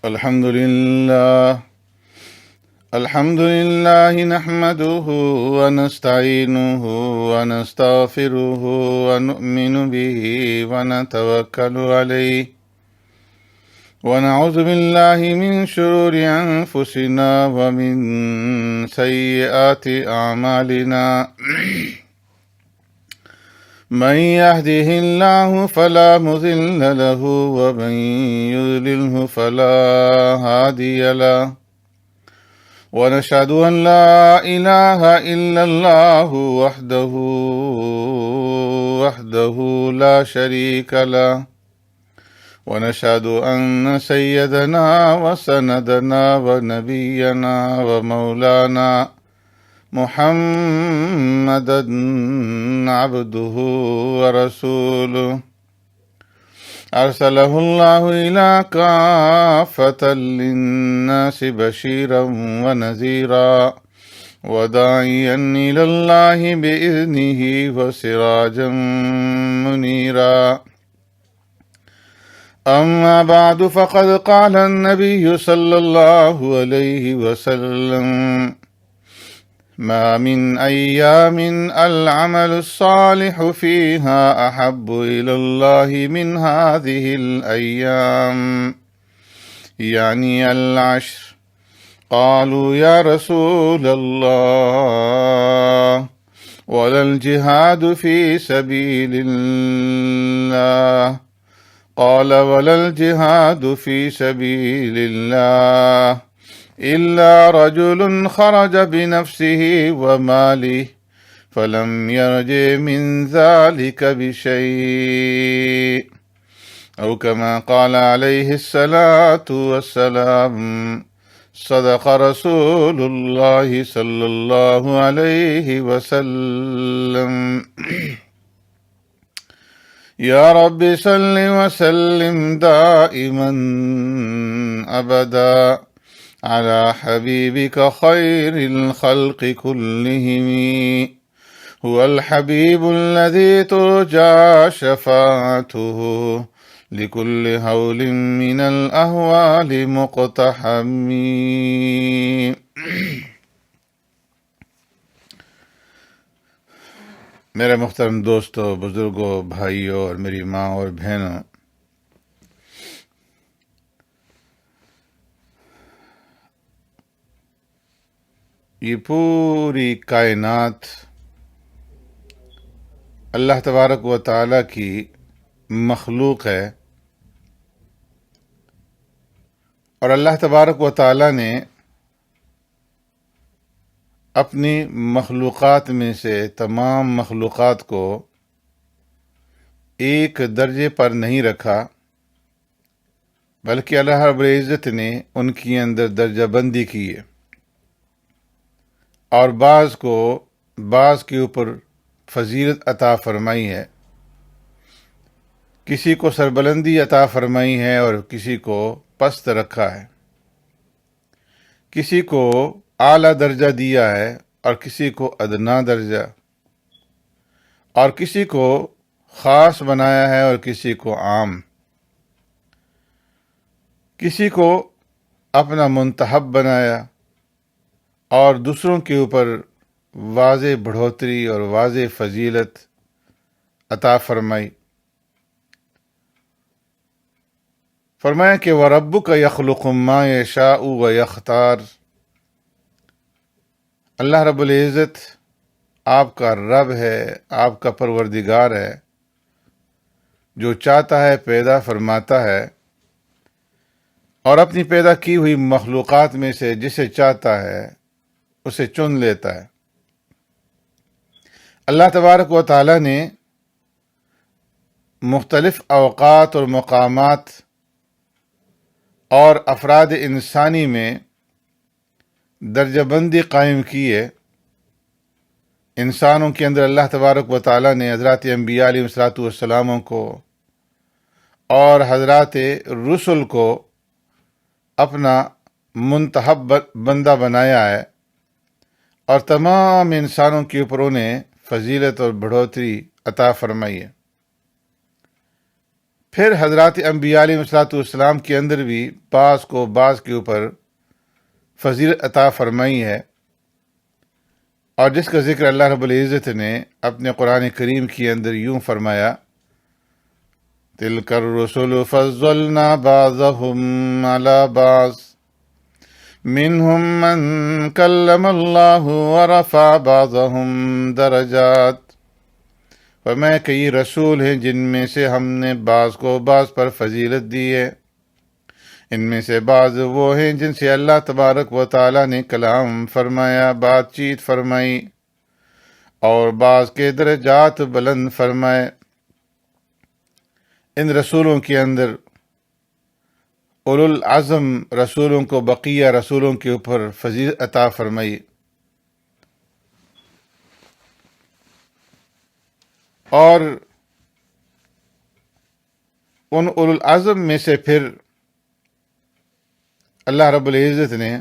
الحمد لله نحمده ونستعينه ونستغفره ونؤمن به ونتوكل عليه ونعوذ بالله من شرور أنفسنا ومن سيئات أعمالنا من يهده الله فلا مضل له ومن يضلله فلا هادي له ونشهد أن لا إله إلا الله وحده لا شريك له ونشهد أن سيدنا وسندنا ونبينا ومولانا محمدا عبده ورسوله أرسله الله إلى كافة للناس بشيرا ونذيرا وداعيا إلى الله بإذنه وسراجا منيرا أما بعد فقد قال النبي صلى الله عليه وسلم ما من أيام العمل الصالح فيها أحب إلى الله من هذه الأيام يعني العشر قالوا يا رسول الله ولا الجهاد في سبيل الله قال ولا الجهاد في سبيل الله إلا رجل خرج بنفسه وماله فلم يرجع من ذلك بشيء أو كما قال عليه الصلاة والسلام صدق رسول الله صلى الله عليه وسلم يا رب صل وسلم دائما أبدا على حبيبك خير الخلق كلهم هو الحبيب الذي ترجى شفاعته لكل هول من الأهوال مقتحم. میرے محترم دوستو، بزرگوں، بھائیوں اور میری ماں اور بہنوں، یہ پوری کائنات اللہ تبارک و تعالیٰ کی مخلوق ہے، اور اللہ تبارک و تعالیٰ نے اپنی مخلوقات میں سے تمام مخلوقات کو ایک درجے پر نہیں رکھا، بلکہ اللہ رب العزت نے ان کے اندر درجہ بندی کی ہے، اور بعض کے اوپر فضیلت عطا فرمائی ہے، کسی کو سربلندی عطا فرمائی ہے اور کسی کو پست رکھا ہے، کسی کو اعلیٰ درجہ دیا ہے اور کسی کو ادنا درجہ، اور کسی کو خاص بنایا ہے اور کسی کو عام، کسی کو اپنا منتخب بنایا اور دوسروں کے اوپر واضح بڑھوتری اور واضح فضیلت عطا فرمائی۔ فرمایا کہ وَرَبُّكَ يَخْلُقُ مَا يَشَاءُ وَيَخْتَارُ، اللہ رب العزت آپ کا رب ہے، آپ کا پروردگار ہے، جو چاہتا ہے پیدا فرماتا ہے، اور اپنی پیدا کی ہوئی مخلوقات میں سے جسے چاہتا ہے اسے چن لیتا ہے۔ اللہ تبارک و تعالیٰ نے مختلف اوقات اور مقامات اور افراد انسانی میں درجہ بندی قائم کی ہے۔ انسانوں کے اندر اللہ تبارک و تعالیٰ نے حضرات انبیاء علیہ السلام کو اور حضرات رسل کو اپنا منتخب بندہ بنایا ہے، اور تمام انسانوں کے اوپر انہیں فضیلت اور بڑھوتری عطا فرمائی ہے۔ پھر حضرات انبیاء علیہ السلام کے اندر بھی بعض کو بعض کے اوپر فضیلت عطا فرمائی ہے، اور جس کا ذکر اللہ رب العزت نے اپنے قرآن کریم کے اندر یوں فرمایا، تِلْكَ الرُّسُلُ فَضَّلْنَا بَعْضَهُمْ عَلَى بَعْضٍ مِّنْهُمْ مَنْ كَلَّمَ اللَّهُ وَرَفَعَ بَعْضَهُمْ دَرَجَاتٍ۔ فرمایا کئی رسول ہیں جن میں سے ہم نے بعض کو بعض پر فضیلت دی ہے، ان میں سے بعض وہ ہیں جن سے اللہ تبارک و تعالیٰ نے کلام فرمایا، بات چیت فرمائی، اور بعض کے درجات بلند فرمائے۔ ان رسولوں کے اندر اولو العزم رسولوں کو بقیہ رسولوں کے اوپر فضیلت عطا فرمائی، اور ان اولو العزم میں سے پھر اللہ رب العزت نے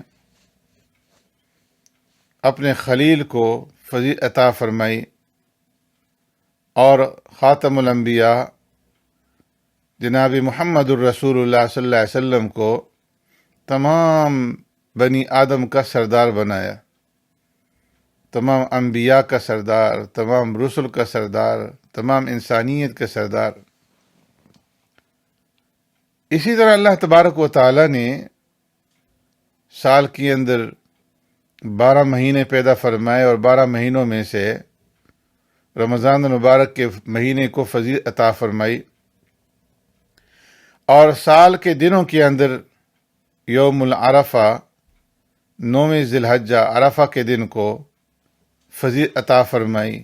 اپنے خلیل کو فضیلت عطا فرمائی، اور خاتم الانبیاء جناب محمد الرسول اللہ صلی اللہ علیہ وسلم کو تمام بنی آدم کا سردار بنایا، تمام انبیاء کا سردار، تمام رسل کا سردار، تمام انسانیت کا سردار۔ اسی طرح اللہ تبارک و تعالیٰ نے سال کے اندر 12 مہینے پیدا فرمائے، اور 12 مہینوں میں سے رمضان المبارک کے مہینے کو فضیلت عطا فرمائی، اور سال کے دنوں کے اندر یوم العرفہ 9 ذی الحجہ عرفہ کے دن کو فضیلت عطا فرمائی،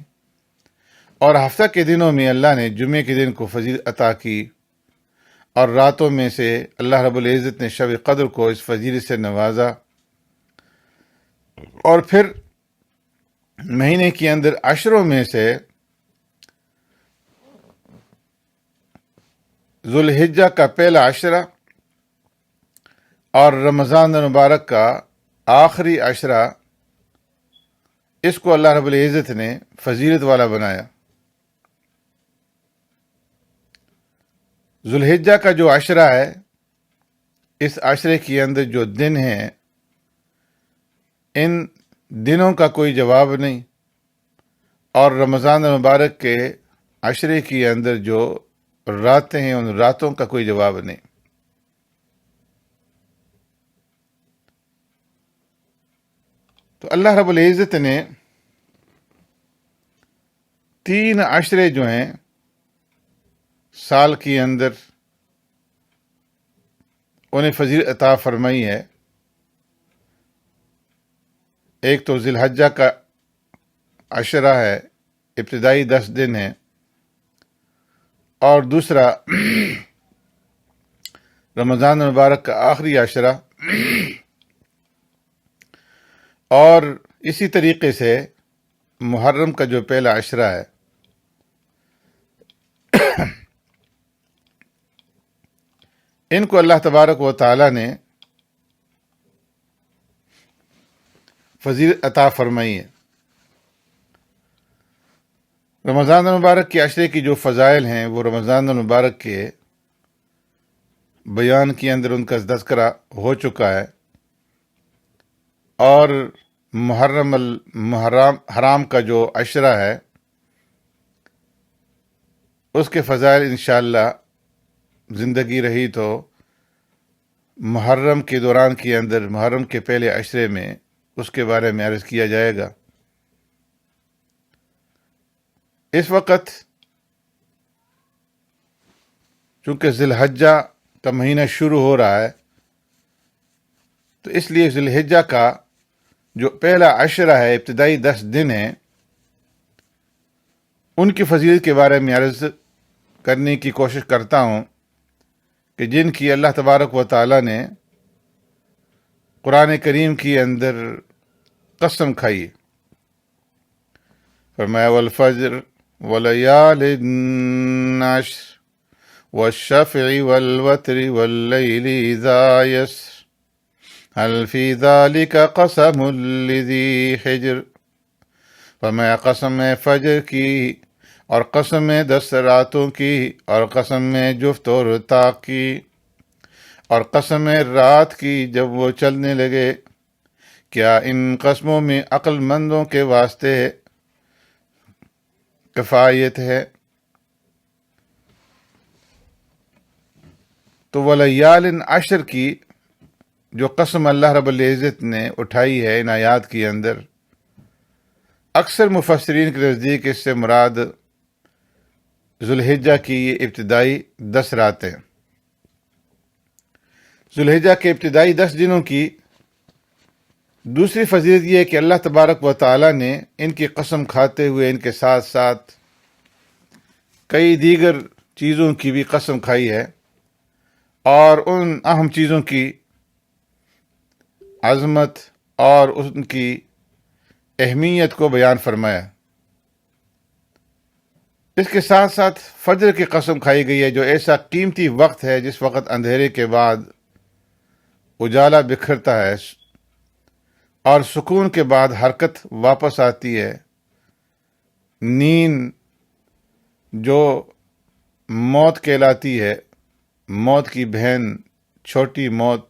اور ہفتہ کے دنوں میں اللہ نے جمعے کے دن کو فضیلت عطا کی، اور راتوں میں سے اللہ رب العزت نے شب قدر کو اس فضیلت سے نوازا، اور پھر مہینے کے اندر عشروں میں سے ذو الحجہ کا پہلا عشرہ اور رمضان المبارک کا آخری عشرہ، اس کو اللہ رب العزت نے فضیلت والا بنایا۔ ذو الحجہ کا جو عشرہ ہے، اس عشرے کے اندر جو دن ہیں، ان دنوں کا کوئی جواب نہیں، اور رمضان المبارک کے عشرے کے اندر جو راتیں ہیں، ان راتوں کا کوئی جواب نہیں۔ تو اللہ رب العزت نے 3 عشرے جو ہیں سال کے اندر انہیں فضیلت عطا فرمائی ہے۔ ایک تو ذی الحجہ کا عشرہ ہے، ابتدائی 10 دن ہیں، اور دوسرا رمضان المبارک کا آخری عشرہ، اور اسی طریقے سے محرم کا جو پہلا عشرہ ہے۔ ان کو اللہ تبارک و تعالیٰ نے فضیلت عطا فرمائی ہے۔ رمضان المبارک کے عشرے کی جو فضائل ہیں، وہ رمضان المبارک کے بیان کے اندر ان کا تذکرہ ہو چکا ہے، اور محرم حرام کا جو عشرہ ہے، اس کے فضائل انشاءاللہ زندگی رہی تو محرم کے دوران کے اندر، محرم کے پہلے عشرے میں اس کے بارے میں عرض کیا جائے گا۔ اس وقت چونکہ ذی الحجہ کا مہینہ شروع ہو رہا ہے، تو اس لیے ذی الحجہ کا جو پہلا عشرہ ہے، ابتدائی 10 دن ہیں، ان کی فضیلت کے بارے میں عرض کرنے کی کوشش کرتا ہوں، کہ جن کی اللہ تبارک و تعالیٰ نے قرآن کریم کے اندر قسم کھائی۔ فرمایا والفجر ولیال عشر والشفع والوتر واللیل اذا یسر هل فی ذلک قسم لذی حجر۔ فرمایا قسم ہے فجر کی اور قسم ہے 10 راتوں کی، اور قسم ہے جفت اور طاق کی، اور قسم ہے رات کی جب وہ چلنے لگے۔ کیا ان قسموں میں عقل مندوں کے واسطے کفایت ہے؟ تو ولیال عشر کی جو قسم اللہ رب العزت نے اٹھائی ہے ان آیات کے اندر، اکثر مفسرین کے نزدیک اس سے مراد ذوالحجہ کی یہ ابتدائی 10 راتیں، ذوالحجہ کے ابتدائی 10 دنوں کی دوسری فضیلت یہ ہے کہ اللہ تبارک و تعالیٰ نے ان کی قسم کھاتے ہوئے ان کے ساتھ ساتھ کئی دیگر چیزوں کی بھی قسم کھائی ہے، اور ان اہم چیزوں کی عظمت اور ان کی اہمیت کو بیان فرمایا۔ اس کے ساتھ ساتھ فجر کی قسم کھائی گئی ہے، جو ایسا قیمتی وقت ہے جس وقت اندھیرے کے بعد اجالا بکھرتا ہے اور سکون کے بعد حرکت واپس آتی ہے۔ نیند جو موت کہلاتی ہے، موت کی بہن چھوٹی موت،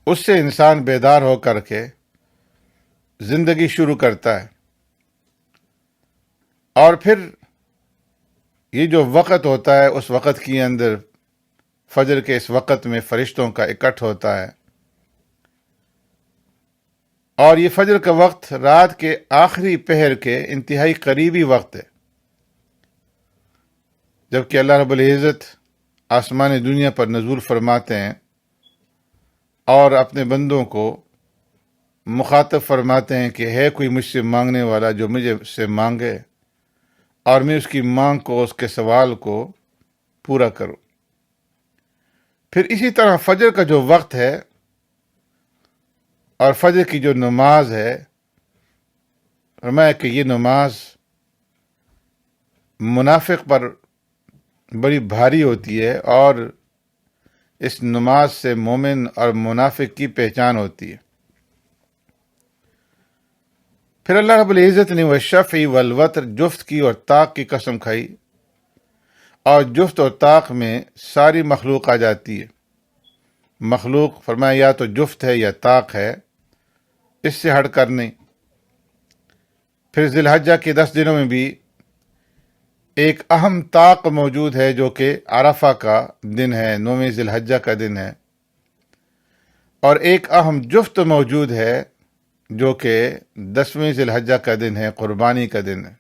اس سے انسان بیدار ہو کر کے زندگی شروع کرتا ہے، اور پھر یہ جو وقت ہوتا ہے اس وقت کے اندر، فجر کے اس وقت میں فرشتوں کا اکٹھ ہوتا ہے، اور یہ فجر کا وقت رات کے آخری پہر کے انتہائی قریبی وقت ہے، جبکہ اللہ رب العزت آسمان دنیا پر نزول فرماتے ہیں اور اپنے بندوں کو مخاطب فرماتے ہیں کہ ہے کوئی مجھ سے مانگنے والا جو مجھے سے مانگے، اور میں اس کی مانگ کو، اس کے سوال کو پورا کروں۔ پھر اسی طرح فجر کا جو وقت ہے اور فجر کی جو نماز ہے، فرمایا کہ یہ نماز منافق پر بڑی بھاری ہوتی ہے، اور اس نماز سے مومن اور منافق کی پہچان ہوتی ہے۔ پھر اللہ رب العزت نے والشفع والوتر، جفت کی اور طاق کی قسم کھائی، اور جفت اور طاق میں ساری مخلوق آ جاتی ہے۔ مخلوق فرمایا یا تو جفت ہے یا طاق ہے، اس سے ہٹ کر نہیں۔ پھر ذی الحجہ کے 10 دنوں میں بھی ایک اہم طاق موجود ہے، جو کہ عرفہ کا دن ہے، 9ویں ذی الحجہ کا دن ہے، اور ایک اہم جفت موجود ہے جو کہ 10ویں ذی الحجہ کا دن ہے، قربانی کا دن ہے۔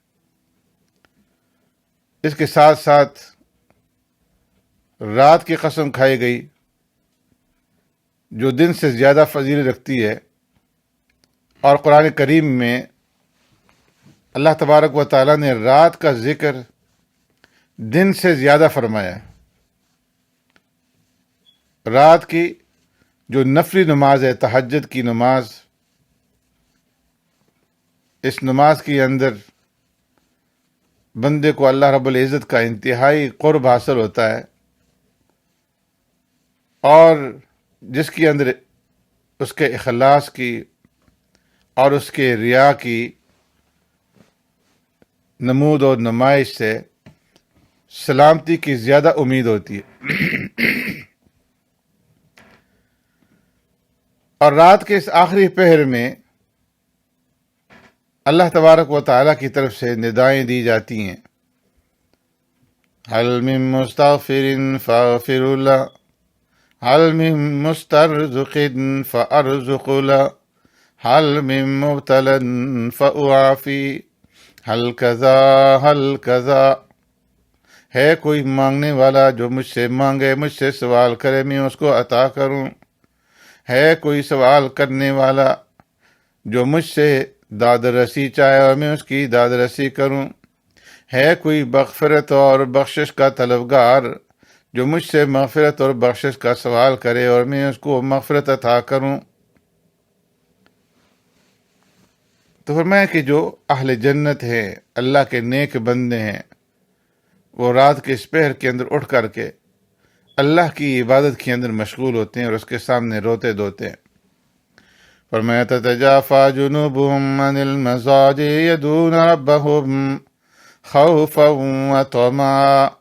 اس کے ساتھ ساتھ رات کی قسم کھائی گئی جو دن سے زیادہ فضیلت رکھتی ہے، اور قرآن کریم میں اللہ تبارک و تعالیٰ نے رات کا ذکر دن سے زیادہ فرمایا۔ رات کی جو نفلی نماز ہے، تہجد کی نماز، اس نماز کے اندر بندے کو اللہ رب العزت کا انتہائی قرب حاصل ہوتا ہے، اور جس کے اندر اس کے اخلاص کی اور اس کے ریا کی نمود اور نمائش سے سلامتی کی زیادہ امید ہوتی ہے۔ اور رات کے اس آخری پہر میں اللہ تبارک و تعالیٰ کی طرف سے ندائیں دی جاتی ہیں، حل من مستغفر فاغفر له، حل من مسترزق فارزق له، حل من مبتلا فاعافی، حل کذا حل کذا۔ ہے کوئی مانگنے والا جو مجھ سے مانگے، مجھ سے سوال کرے، میں اس کو عطا کروں۔ ہے کوئی سوال کرنے والا جو مجھ سے داد رسی چاہے، اور میں اس کی داد رسی کروں۔ ہے کوئی مغفرت اور بخشش کا طلبگار جو مجھ سے مغفرت اور بخشش کا سوال کرے، اور میں اس کو مغفرت عطا کروں۔ تو فرمایا کہ جو اہل جنت ہیں، اللہ کے نیک بندے ہیں، وہ رات کے اس پہر کے اندر اٹھ کر کے اللہ کی عبادت کے اندر مشغول ہوتے ہیں اور اس کے سامنے روتے دھوتے ہیں۔ فرمایا تتجافى جنوبهم عن المضاجع يدعون ربهم خوفا وطمعا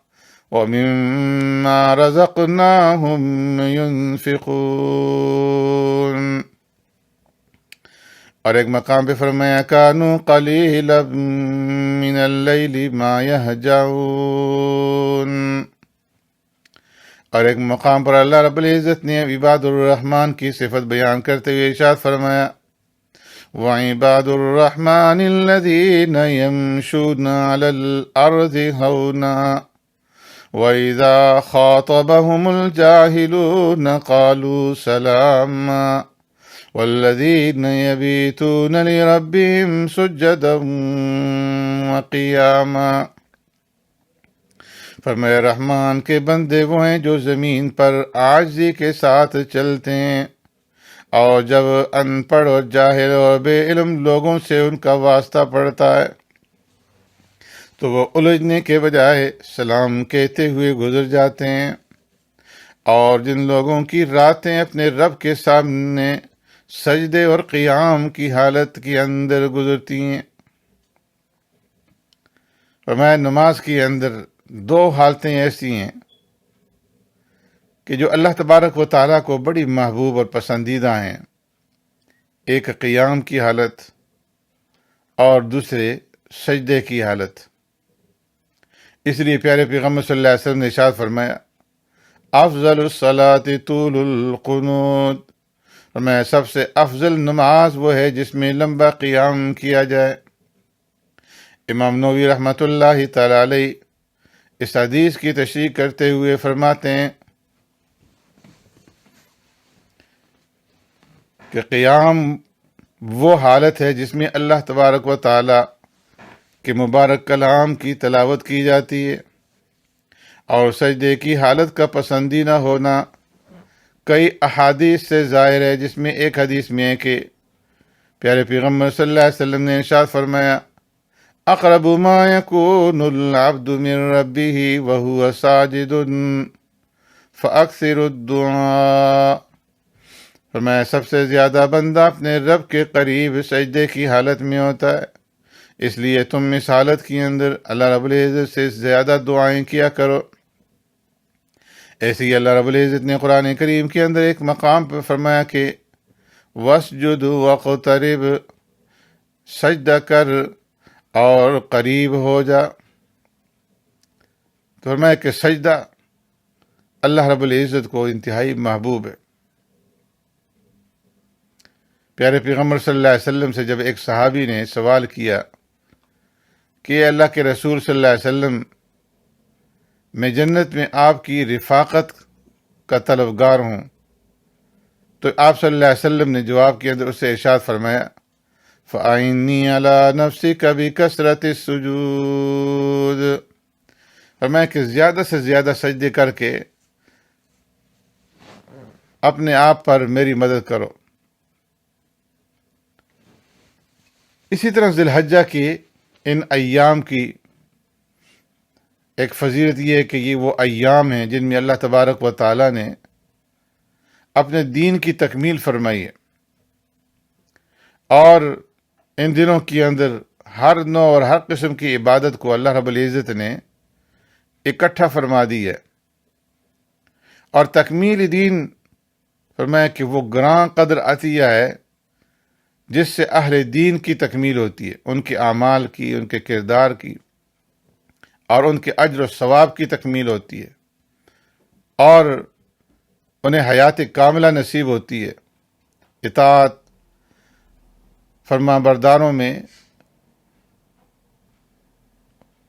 ومما رزقناهم ينفقون. اور ایک مقام پہ فرمایا كانوا قليلا من اللیل ما يهجعون. اور ایک مقام پر اللہ رب العزت نے عباد الرحمن کی صفت بیان کرتے ہوئے ارشاد فرمایا وعباد الرحمن الذين يمشون على الأرض هونا وإذا خاطبهم الجاهلون قالوا سلاما والذين يبيتون لربهم سجدا وقياما. فرمایا رحمان کے بندے وہ ہیں جو زمین پر عاجزی کے ساتھ چلتے ہیں، اور جب ان پڑھ اور جاہل اور بے علم لوگوں سے ان کا واسطہ پڑتا ہے تو وہ الجھنے کے بجائے سلام کہتے ہوئے گزر جاتے ہیں. اور جن لوگوں کی راتیں اپنے رب کے سامنے سجدے اور قیام کی حالت کے اندر گزرتی ہیں. فرمایا نماز کے اندر دو حالتیں ایسی ہیں کہ جو اللہ تبارک و تعالیٰ کو بڑی محبوب اور پسندیدہ ہیں، ایک قیام کی حالت اور دوسرے سجدے کی حالت. اس لیے پیارے پیغمبر صلی اللہ علیہ وسلم نے ارشاد فرمایا افضل الصلاۃ طول القنوت. فرمایا سب سے افضل نماز وہ ہے جس میں لمبا قیام کیا جائے. امام نووی رحمۃ اللہ تعالی علیہ اس حدیث کی تشریح کرتے ہوئے فرماتے ہیں کہ قیام وہ حالت ہے جس میں اللہ تبارک و تعالی کے مبارک کلام کی تلاوت کی جاتی ہے، اور سجدے کی حالت کا پسندیدہ ہونا کئی احادیث سے ظاہر ہے، جس میں ایک حدیث میں ہے کہ پیارے پیغمبر صلی اللہ علیہ وسلم نے ارشاد فرمایا اقرب ما يكون العبد من ربه وهو ساجد فاکثر الدعاء. فرمایا سب سے زیادہ بندہ اپنے رب کے قریب سجدے کی حالت میں ہوتا ہے، اس لیے تم اس حالت کے اندر اللہ رب العزت سے زیادہ دعائیں کیا کرو. ایسے ہی اللہ رب العزت نے قرآن کریم کے اندر ایک مقام پر فرمایا کہ واسجد واقترب، سجدہ کر اور قریب ہو جا. تو فرمایا کہ سجدہ اللہ رب العزت کو انتہائی محبوب ہے. پیارے پیغمبر صلی اللہ علیہ وسلم سے جب ایک صحابی نے سوال کیا کہ اللہ کے رسول صلی اللہ علیہ وسلم میں جنت میں آپ کی رفاقت کا طلبگار ہوں، تو آپ صلی اللہ علیہ وسلم نے جواب کے اندر اسے ارشاد فرمایا فَأَعِنِّي عَلَى نَفْسِكَ بِكَثْرَةِ السُّجُودِ. فرمایا کہ زیادہ سے زیادہ سجدے کر کے اپنے آپ پر میری مدد کرو. اسی طرح ذی الحجہ کی ان ایام کی ایک فضیلت یہ ہے کہ یہ وہ ایام ہیں جن میں اللہ تبارک و تعالیٰ نے اپنے دین کی تکمیل فرمائی ہے، اور ان دنوں کے اندر ہر نوع اور ہر قسم کی عبادت کو اللہ رب العزت نے اکٹھا فرما دی ہے. اور تکمیل دین فرمایا کہ وہ گراں قدر عطیہ ہے جس سے اہل دین کی تکمیل ہوتی ہے، ان کے اعمال کی، ان کے کردار کی اور ان کے اجر و ثواب کی تکمیل ہوتی ہے، اور انہیں حیات کاملہ نصیب ہوتی ہے. اطاعت فرما برداروں میں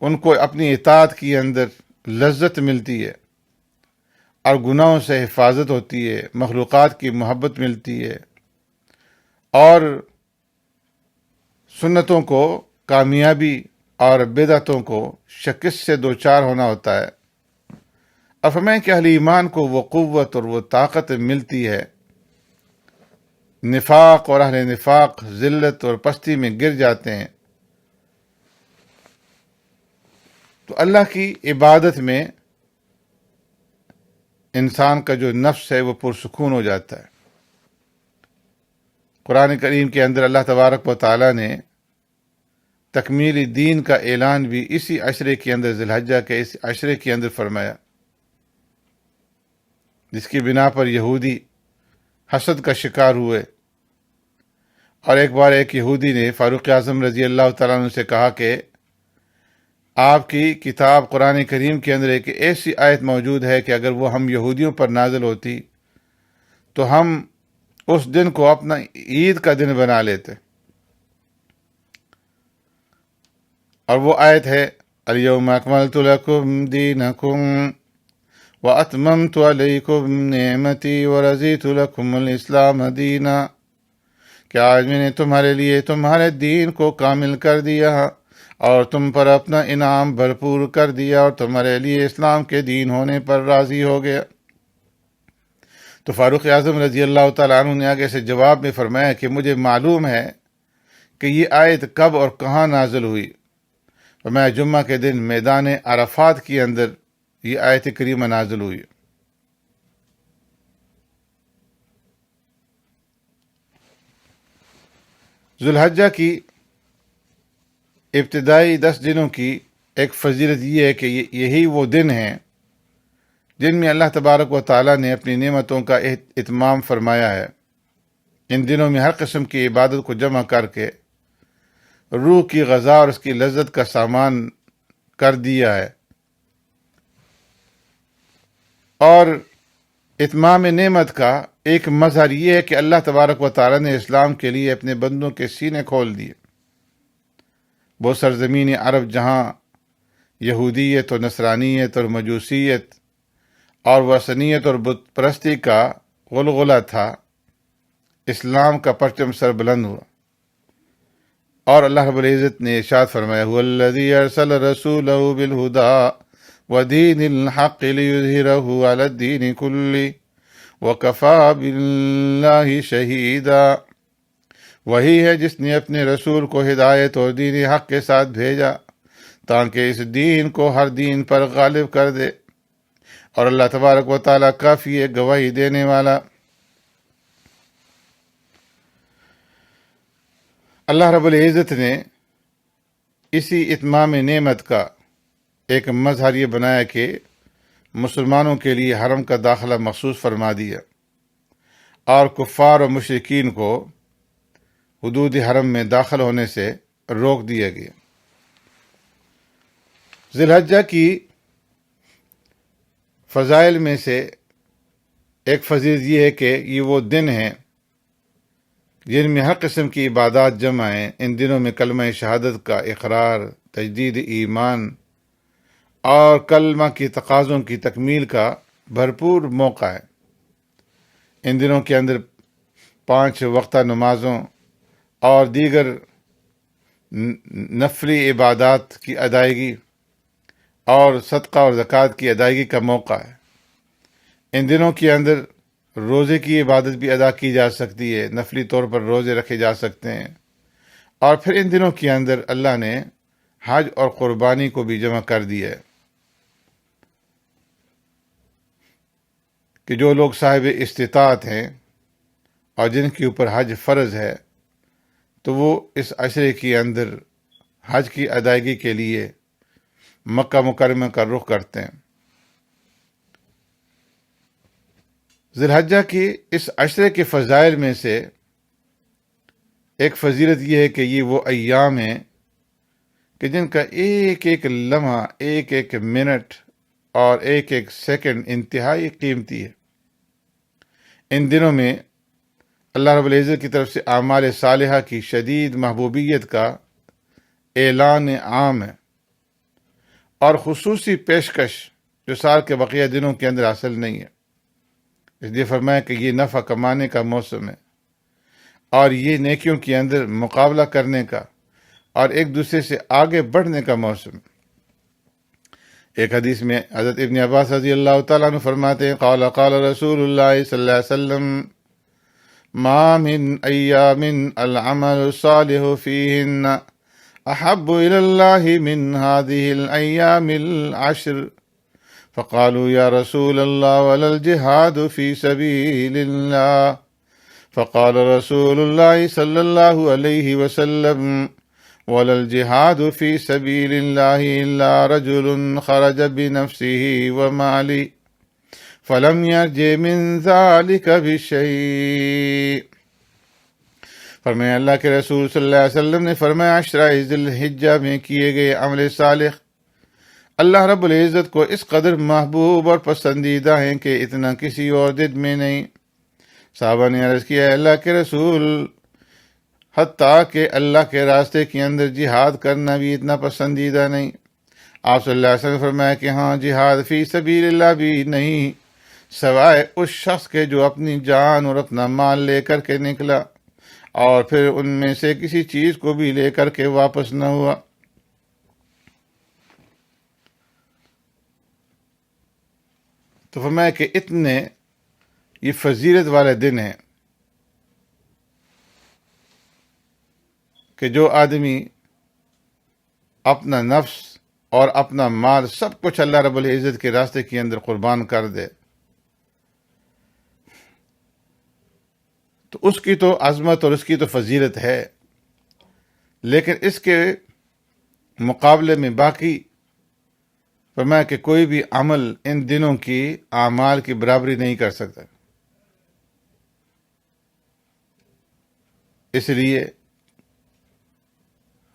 ان کو اپنی اطاعت کے اندر لذت ملتی ہے، اور گناہوں سے حفاظت ہوتی ہے، مخلوقات کی محبت ملتی ہے، اور سنتوں کو کامیابی اور بدعتوں کو شکست سے دوچار ہونا ہوتا ہے. اور فرمائیں کہ اہل ایمان کو وہ قوت اور وہ طاقت ملتی ہے، نفاق اور اہل نفاق ذلت اور پستی میں گر جاتے ہیں. تو اللہ کی عبادت میں انسان کا جو نفس ہے وہ پرسکون ہو جاتا ہے. قرآن کریم کے اندر اللہ تبارک و تعالیٰ نے تکمیل دین کا اعلان بھی اسی عشرے کے اندر، ذی الحجہ کے اس عشرے کے اندر فرمایا، جس کی بنا پر یہودی حسد کا شکار ہوئے۔ اور ایک بار ایک یہودی نے فاروق اعظم رضی اللہ تعالیٰ عنہ سے کہا کہ آپ کی کتاب قرآن کریم کے اندر ایک ایسی آیت موجود ہے کہ اگر وہ ہم یہودیوں پر نازل ہوتی تو ہم اس دن کو اپنا عید کا دن بنا لیتے، اور وہ آیت ہے الیوم اکملت لکم دینکم واتممت علیکم نعمتی ورضیت لکم الاسلام دینا، کہ آج میں نے تمہارے لیے تمہارے دین کو کامل کر دیا اور تم پر اپنا انعام بھرپور کر دیا اور تمہارے لیے اسلام کے دین ہونے پر راضی ہو گیا۔ تو فاروق اعظم رضی اللہ تعالیٰ عنہ نے آگے سے جواب میں فرمایا کہ مجھے معلوم ہے کہ یہ آیت کب اور کہاں نازل ہوئی، اور میں جمعہ کے دن میدان عرفات کے اندر یہ آیت کریمہ نازل ہوئی۔ ذی الحجہ کی ابتدائی 10 دنوں کی ایک فضیلت یہ ہے کہ یہی وہ دن ہیں جن میں اللہ تبارک و تعالیٰ نے اپنی نعمتوں کا اتمام فرمایا ہے۔ ان دنوں میں ہر قسم کی عبادت کو جمع کر کے روح کی غذا اور اس کی لذت کا سامان کر دیا ہے، اور اتمام نعمت کا ایک مظہر یہ ہے کہ اللہ تبارک و تعالیٰ نے اسلام کے لیے اپنے بندوں کے سینے کھول دیے۔ وہ سرزمین عرب جہاں یہودیت اور نصرانیت اور مجوسیت اور وثنیت اور بت پرستی کا غلغلہ تھا، اسلام کا پرچم سر بلند ہوا، اور اللہ رب العزت نے ارشاد فرمایا هو الذی ارسل رسولہ بالہدی ودین الحق لیظہرہ علی الدین کلہ وکفی باللہ شہیدا، وہی ہے جس نے اپنے رسول کو ہدایت اور دین حق کے ساتھ بھیجا تاکہ اس دین کو ہر دین پر غالب کر دے، اور اللہ تبارک و تعالیٰ کافی ہے گواہی دینے والا۔ اللہ رب العزت نے اسی اتمام نعمت کا ایک مظہر یہ بنایا کہ مسلمانوں کے لیے حرم کا داخلہ مخصوص فرما دیا، اور کفار و مشرکین کو حدود حرم میں داخل ہونے سے روک دیا گیا۔ ذی الحجہ کی فضائل میں سے ایک فضیلت یہ ہے کہ یہ وہ دن ہیں جن میں ہر قسم کی عبادات جمع ہیں۔ ان دنوں میں کلمہ شہادت کا اقرار، تجدید ایمان اور کلمہ کی تقاضوں کی تکمیل کا بھرپور موقع ہے۔ ان دنوں کے اندر 5 وقتہ نمازوں اور دیگر نفلی عبادات کی ادائیگی اور صدقہ اور زکوٰۃ کی ادائیگی کا موقع ہے۔ ان دنوں کے اندر روزے کی عبادت بھی ادا کی جا سکتی ہے، نفلی طور پر روزے رکھے جا سکتے ہیں، اور پھر ان دنوں کے اندر اللہ نے حج اور قربانی کو بھی جمع کر دیا ہے کہ جو لوگ صاحب استطاعت ہیں اور جن کے اوپر حج فرض ہے تو وہ اس عشرے کے اندر حج کی ادائیگی کے لیے مکہ مکرمہ کا رخ کرتے ہیں۔ ذی الحجہ کی اس عشرے کے فضائل میں سے ایک فضیلت یہ ہے کہ یہ وہ ایام ہیں کہ جن کا ایک ایک لمحہ، ایک ایک منٹ اور ایک ایک سیکنڈ انتہائی قیمتی ہے۔ ان دنوں میں اللہ رب العزت کی طرف سے اعمال صالحہ کی شدید محبوبیت کا اعلان عام ہے، اور خصوصی پیشکش جو سال کے بقیہ دنوں کے اندر حاصل نہیں ہے۔ اس لیے فرمایا کہ یہ نفع کمانے کا موسم ہے، اور یہ نیکیوں کے اندر مقابلہ کرنے کا اور ایک دوسرے سے آگے بڑھنے کا موسم ہے۔ ایک حدیث میں حضرت ابن عباس رضی اللہ تعالیٰ عنہ فرماتے ہیں قال قال رسول اللہ صلی اللہ علیہ وسلم ما من ایام العمل الصالح فیہن احب الى اللہ من هذه الایام العشر فقالوا یا رسول اللہ ولا الجہاد فی سبیل اللہ فقال رسول الله صلى الله عليه وسلم ولا الجهاد في سبيل الله إلا رجل خرج بنفسه وماله فلم يرجع من ذلك بشيء. فرمایا اللہ کے رسول صلی اللہ علیہ وسلم نے فرمایا عشرہ ذی الحجہ میں کیے گئے عمل صالح اللہ رب العزت کو اس قدر محبوب اور پسندیدہ ہیں کہ اتنا کسی اور دن میں نہیں. صحابہ نے عرض کیا اللہ کے رسول حتیٰ کہ اللہ کے راستے کے اندر جہاد کرنا بھی اتنا پسندیدہ نہیں؟ آپ صلی اللہ علیہ وسلم نے فرمایا کہ ہاں جہاد فی سبیل اللہ بھی نہیں سوائے اس شخص کے جو اپنی جان اور اپنا مال لے کر کے نکلا اور پھر ان میں سے کسی چیز کو بھی لے کر کے واپس نہ ہوا. تو فرمایا کہ اتنے یہ فضیلت والے دن ہیں کہ جو آدمی اپنا نفس اور اپنا مال سب کچھ اللہ رب العزت کے راستے کے اندر قربان کر دے تو اس کی تو عظمت اور اس کی تو فضیلت ہے، لیکن اس کے مقابلے میں باقی فرمایا کہ کوئی بھی عمل ان دنوں کی اعمال کی برابری نہیں کر سکتا. اس لیے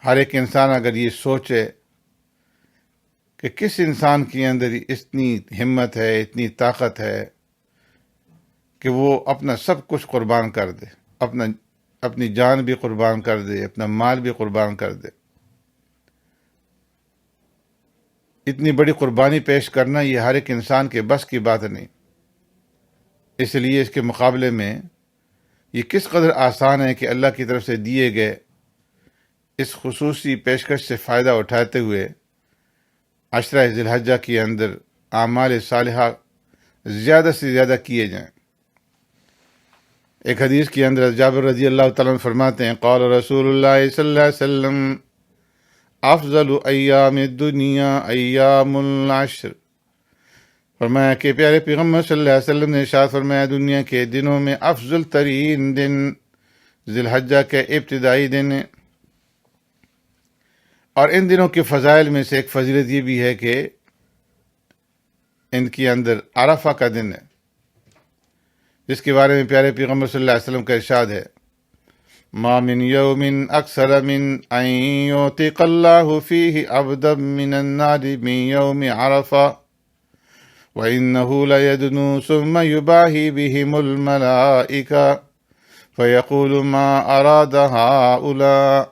ہر ایک انسان اگر یہ سوچے کہ کس انسان کے اندر اتنی ہمت ہے، اتنی طاقت ہے کہ وہ اپنا سب کچھ قربان کر دے، اپنی جان بھی قربان کر دے، اپنا مال بھی قربان کر دے، اتنی بڑی قربانی پیش کرنا یہ ہر ایک انسان کے بس کی بات نہیں. اس لیے اس کے مقابلے میں یہ کس قدر آسان ہے کہ اللہ کی طرف سے دیے گئے اس خصوصی پیشکش سے فائدہ اٹھاتے ہوئے عشرہ ذی الحجہ کے اندر اعمال صالحہ زیادہ سے زیادہ کیے جائیں. ایک حدیث کے اندر جابر رضی اللہ تعالیٰ عنہ فرماتے ہیں قال رسول اللہ صلی اللہ علیہ وسلم افضل ایام الدنیا ایام العشر. فرمایا کہ پیارے پیغمبر صلی اللہ علیہ وسلم نے ارشاد فرمایا دنیا کے دنوں میں افضل ترین دن ذی الحجہ کے ابتدائی دن ہے. اور ان دنوں کے فضائل میں سے ایک فضیلت یہ بھی ہے کہ ان کے اندر عرفہ کا دن ہے، جس کے بارے میں پیارے پیغمبر صلی اللہ علیہ وسلم کا ارشاد ہے ما من یوم اکثر من ان یعتق اللہ فیہ عبدا من النار من یوم عرفہ وَإِنَّهُ لَيَدْنُو ثُمَّ يُبَاهِي بِهِمُ الْمَلَائِكَةُ فَيَقُولُ مَا أَرَادَ هَؤُلَاءِ.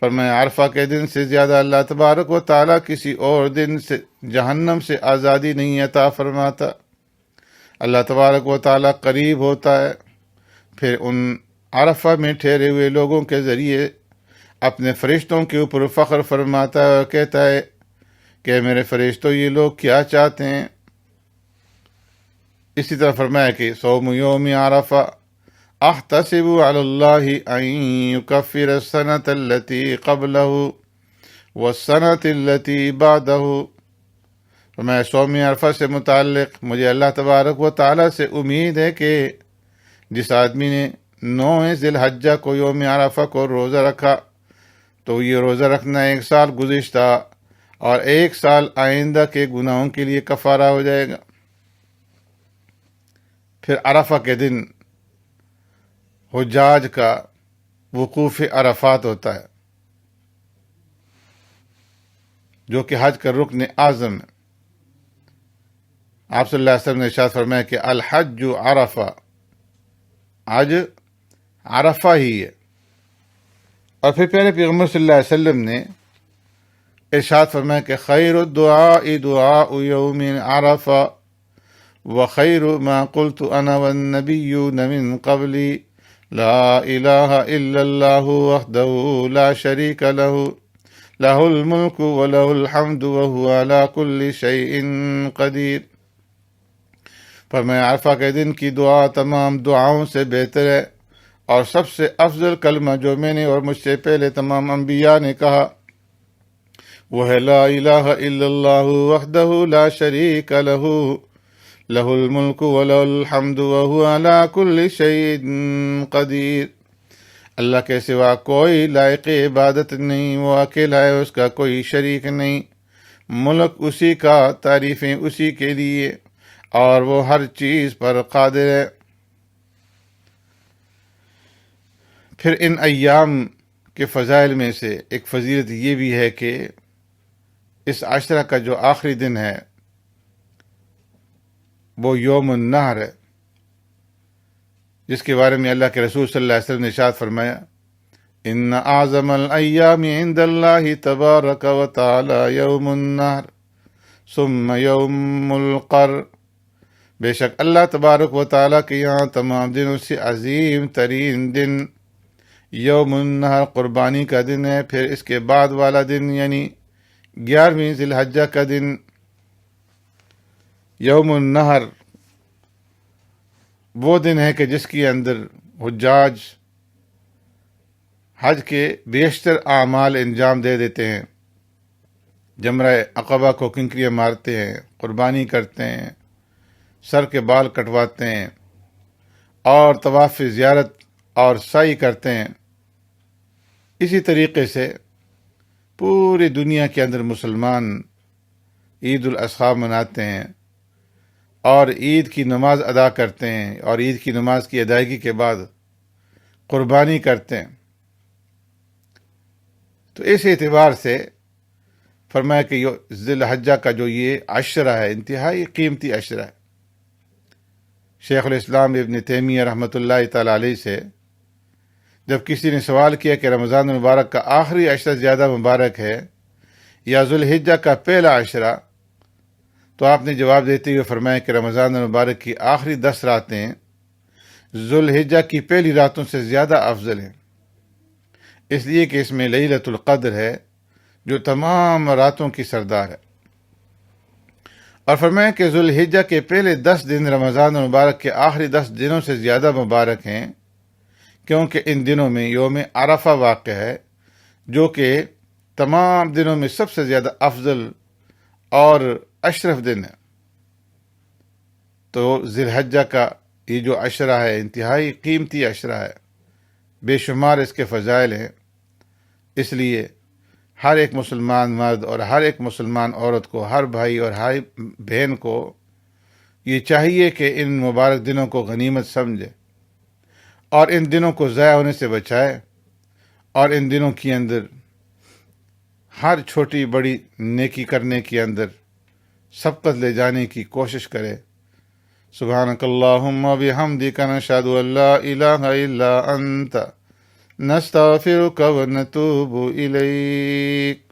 فرمایا عرفہ کے دن سے زیادہ اللہ تبارک و تعالیٰ کسی اور دن سے جہنم سے آزادی نہیں عطا فرماتا. اللہ تبارک و تعالیٰ قریب ہوتا ہے، پھر ان عرفہ میں ٹھہرے ہوئے لوگوں کے ذریعے اپنے فرشتوں کے اوپر فخر فرماتا ہے اور کہتا ہے کہ میرے فرشتوں یہ لوگ کیا چاہتے ہیں. اسی طرح فرمایا کہ صوم یوم عرفہ احتسب علی اللہ ان یکفر السنة التي قبله والسنة التي بعده. فرمایا صوم عرفہ سے متعلق مجھے اللہ تبارک و تعالیٰ سے امید ہے کہ جس آدمی نے 9 ذی الحجہ کو یوم عرفہ کو روزہ رکھا تو یہ روزہ رکھنا 1 سال گزشتہ اور 1 سال آئندہ کے گناہوں کے لیے کفارہ ہو جائے گا. پھر عرفہ کے دن حجاج کا وقوف عرفات ہوتا ہے جو کہ حج کا رکن اعظم ہے. آپ صلی اللہ علیہ وسلم نے ارشاد فرمایا کہ الحج عرفہ، حج عرفہ ہی ہے. اور پھر پیارے پیغمبر صلی اللہ علیہ وسلم نے ارشاد فرمایا کہ خیر الدعاء دعاء یوم عرفہ وخیر ما قلت انا والنبیون من قبلی لا الہ الا اللہ وحدہ لا شریک لہ لہ الملک ولہ الحمد وہو علی کل شیء قدیر. فرمایا عرفہ کے دن کی دعا تمام دعاؤں سے بہتر ہے اور سب سے افضل کلمہ جو میں نے اور مجھ سے پہلے تمام انبیاء نے کہا وہ ہے لا الہ الا اللہ وحدہ لا شریک لہ لہ الملک ولہ الحمد وہو علی کل شیء قدیر۔ اللہ کے سوا کوئی لائق عبادت نہیں، وہ اکیلا ہے، اس کا کوئی شریک نہیں، ملک اسی کا، تعریفیں اسی کے لیے، اور وہ ہر چیز پر قادر ہے۔ پھر ان ایام کے فضائل میں سے ایک فضیلت یہ بھی ہے کہ اس عشرہ کا جو آخری دن ہے وہ یوم النحر ہے، جس کے بارے میں اللہ کے رسول صلی اللہ علیہ وسلم نے ارشاد فرمایا، ان اعظم الایام عند اللہ تبارک و تعالی یوم النحر ثم یوم القر۔ بے شک اللہ تبارک و تعالیٰ کے یہاں تمام دنوں سے عظیم ترین دن یوم النحر قربانی کا دن ہے، پھر اس کے بعد والا دن یعنی 11ویں ذی الحجہ کا دن یوم النحر وہ دن ہے کہ جس کے اندر حجاج حج کے بیشتر اعمال انجام دے دیتے ہیں، جمرہ عقبہ کو کنکریاں مارتے ہیں، قربانی کرتے ہیں، سر کے بال کٹواتے ہیں، اور طواف زیارت اور سعی کرتے ہیں۔ اسی طریقے سے پوری دنیا کے اندر مسلمان عید الاضحیٰ مناتے ہیں اور عید کی نماز ادا کرتے ہیں، اور عید کی نماز کی ادائیگی کے بعد قربانی کرتے ہیں۔ تو اس اعتبار سے فرمایا کہ ذی الحجہ کا جو یہ عشرہ ہے انتہائی قیمتی عشرہ ہے۔ شیخ الاسلام ابن تیمیہ رحمۃ اللہ تعالی علیہ سے جب کسی نے سوال کیا کہ رمضان المبارک کا آخری عشرہ زیادہ مبارک ہے یا ذی الحجہ کا پہلا عشرہ، تو آپ نے جواب دیتے ہوئے فرمایا کہ رمضان المبارک کی آخری 10 راتیں ذی الحجہ کی پہلی راتوں سے زیادہ افضل ہیں، اس لیے کہ اس میں لیلۃ القدر ہے جو تمام راتوں کی سردار ہے۔ اور فرمایا کہ ذی الحجہ کے پہلے 10 دن رمضان المبارک کے آخری 10 دنوں سے زیادہ مبارک ہیں، کیونکہ ان دنوں میں یوم عرفہ واقع ہے جو کہ تمام دنوں میں سب سے زیادہ افضل اور اشرف دن ہے۔ تو ذی الحجہ کا یہ جو عشرہ ہے انتہائی قیمتی عشرہ ہے، بے شمار اس کے فضائل ہیں، اس لیے ہر ایک مسلمان مرد اور ہر ایک مسلمان عورت کو، ہر بھائی اور ہر بہن کو یہ چاہیے کہ ان مبارک دنوں کو غنیمت سمجھے اور ان دنوں کو ضائع ہونے سے بچائے، اور ان دنوں کے اندر ہر چھوٹی بڑی نیکی کرنے کے اندر سبقت لے جانے کی کوشش کرے۔ سبحانک اللہم و بحمدک نشہد ان لا الہ الا انت نستغفرک و نتوب الیک۔